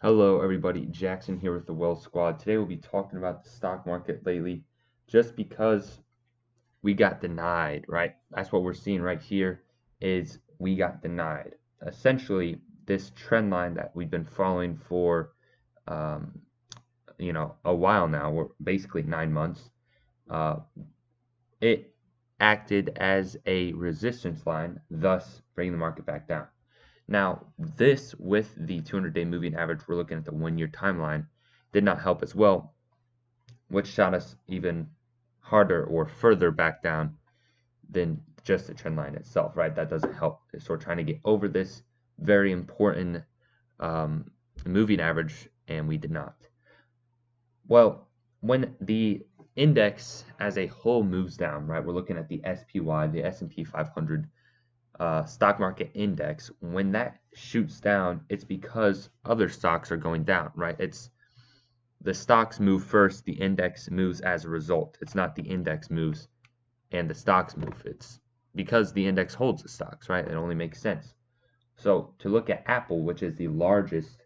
Hello, everybody. Jackson here with the Well Squad. Today we'll be talking about the stock market lately, just because we got denied, right? That's what we're seeing right here is we got denied. Essentially, this trend line that we've been following for, um, a while now, we're basically 9 months. Uh, it acted as a resistance line, thus bringing the market back down. Now, this with the 200-day moving average, we're looking at the 1 year timeline, did not help as well, which shot us even harder or further back down than just the trend line itself, right? That doesn't help. So we're trying to get over this very important um, moving average, and we did not. Well, when the index as a whole moves down, right? We're looking at the SPY, the S&P 500 stock market index. When that shoots down, it's because other stocks are going down, right? It's the stocks move first, the index moves as a result. It's not the index moves and the stocks move. It's because the index holds the stocks, right? It only makes sense. So to look at Apple, which is the largest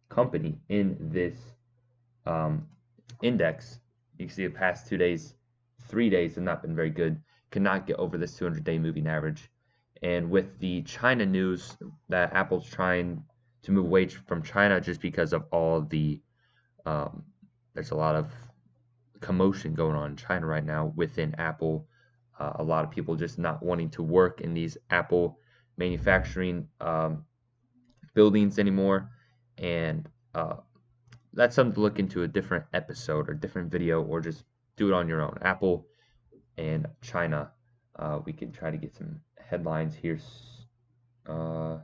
company in this um, index, you can see the past 2 days, 3 days have not been very good. Cannot get over this 200-day moving average. And with the China news that Apple's trying to move away from China just because of all the um, there's a lot of commotion going on in China right now within Apple. A lot of people just not wanting to work in these Apple manufacturing buildings anymore, and that's something to look into a different episode or different video, or just do it on your own. Apple and China. We can try to get some headlines here. Uh,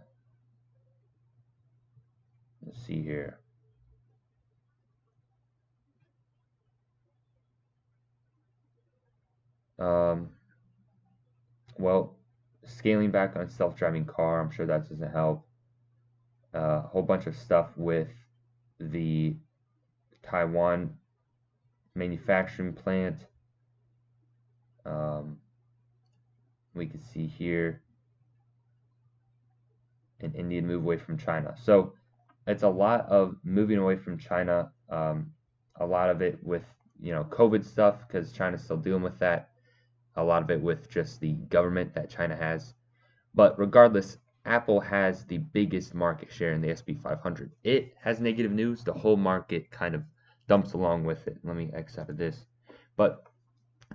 let's see here. Um, well, scaling back on self-driving car. I'm sure that doesn't help. A whole bunch of stuff with the Taiwan manufacturing plant. Um, we can see here an Indian move away from China. So it's a lot of moving away from China. A lot of it with COVID stuff because China's still dealing with that. A lot of it with just the government that China has. But regardless, Apple has the biggest market share in the SP 500. It has negative news. The whole market kind of dumps along with it. Let me X out of this. But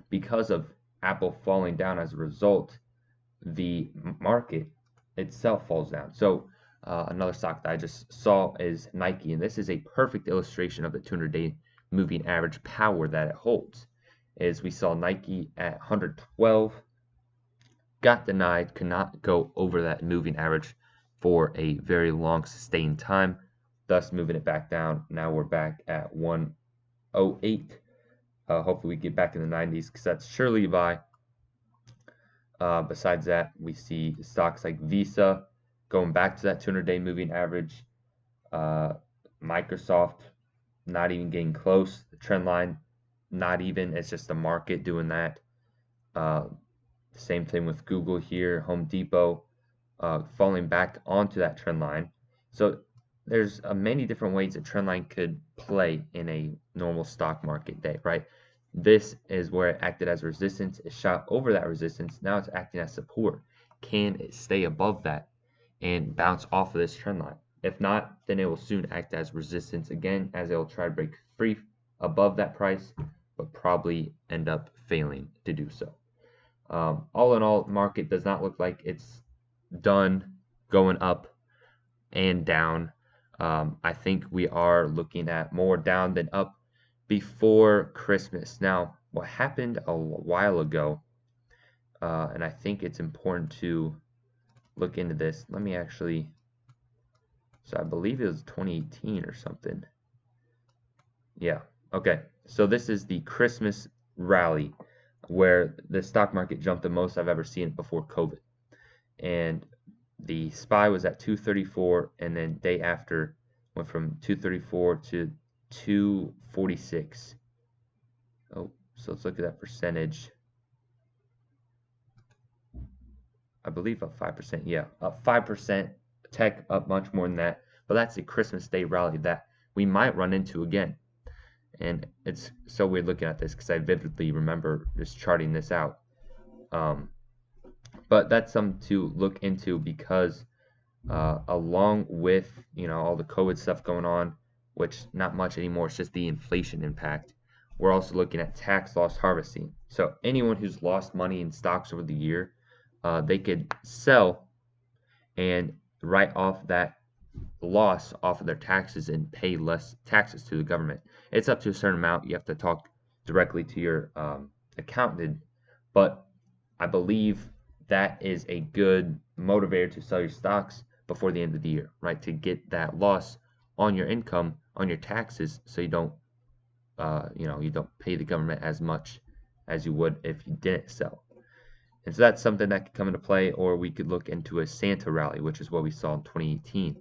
because of Apple falling down as a result, the market itself falls down. So another stock that I just saw is Nike, and this is a perfect illustration of the 200-day moving average power that it holds. Is we saw Nike at 112, got denied, could not go over that moving average for a very long sustained time, thus moving it back down. Now we're back at 108. Hopefully we get back in the 90s because that's surely a buy. Besides that, we see stocks like Visa going back to that 200-day moving average. Microsoft not even getting close. The trend line, not even. It's just the market doing that. Same thing with Google here. Home Depot falling back onto that trend line. So there's many different ways a trend line could play in a normal stock market day, right? This is where it acted as resistance. It shot over that resistance. Now it's acting as support. Can it stay above that and bounce off of this trend line? If not, then it will soon act as resistance again, as it will try to break free above that price, but probably end up failing to do so. All in all, market does not look like it's done going up and down. I think we are looking at more down than up before Christmas. Now, what happened a while ago, and I think it's important to look into this. Let me actually, so I believe it was 2018 or something. Yeah, okay. So this is the Christmas rally where the stock market jumped the most I've ever seen it before COVID. And the SPY was at 234, and then day after went from 234 to 246. Oh, so let's look at that percentage. I believe up 5%. Yeah, up 5%. Tech up much more than that. but that's a Christmas Day rally that we might run into again. And it's so weird looking at this because I vividly remember just charting this out. But that's something to look into because along with all the COVID stuff going on, which not much anymore, it's just the inflation impact. We're also looking at tax loss harvesting. So anyone who's lost money in stocks over the year, they could sell and write off that loss off of their taxes and pay less taxes to the government. It's up to a certain amount. You have to talk directly to your accountant, but I believe that is a good motivator to sell your stocks before the end of the year, right? To get that loss on your income, on your taxes, so you don't, you don't pay the government as much as you would if you didn't sell. And so that's something that could come into play, or we could look into a Santa rally, which is what we saw in 2018.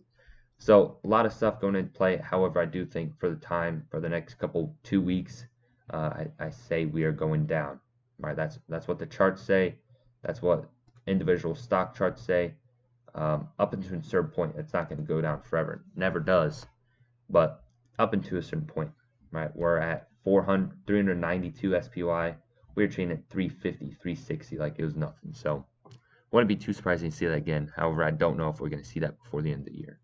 So a lot of stuff going into play. However, I do think for the next 2 weeks, I say we are going down. Right? That's what the charts say. That's what individual stock charts say. Up until a certain point, it's not going to go down forever. It never does. But up until a certain point, right? We're at 392 SPY. We're trading at 350, 360 like it was nothing. So wouldn't be too surprising to see that again. However, I don't know if we're going to see that before the end of the year.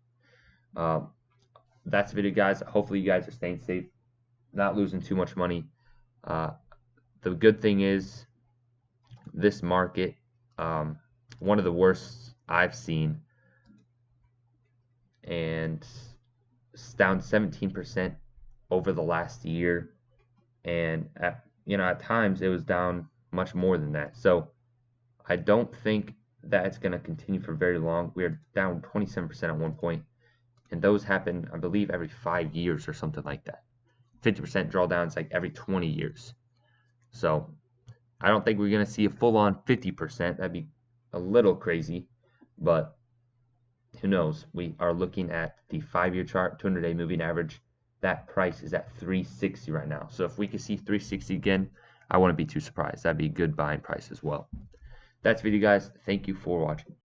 That's the video, guys. Hopefully you guys are staying safe, not losing too much money. The good thing is this market, one of the worst I've seen, and it's down 17% over the last year, and at times it was down much more than that. So I don't think that it's going to continue for very long. We are down 27% at one point, and those happen, I believe, every 5 years or something like that. 50% drawdowns like every 20 years. So I don't think we're going to see a full-on 50%. That'd be a little crazy, but who knows? We are looking at the 5-year chart, 200-day moving average. That price is at 360 right now. So if we could see 360 again, I wouldn't be too surprised. That'd be a good buying price as well. That's the video, guys. Thank you for watching.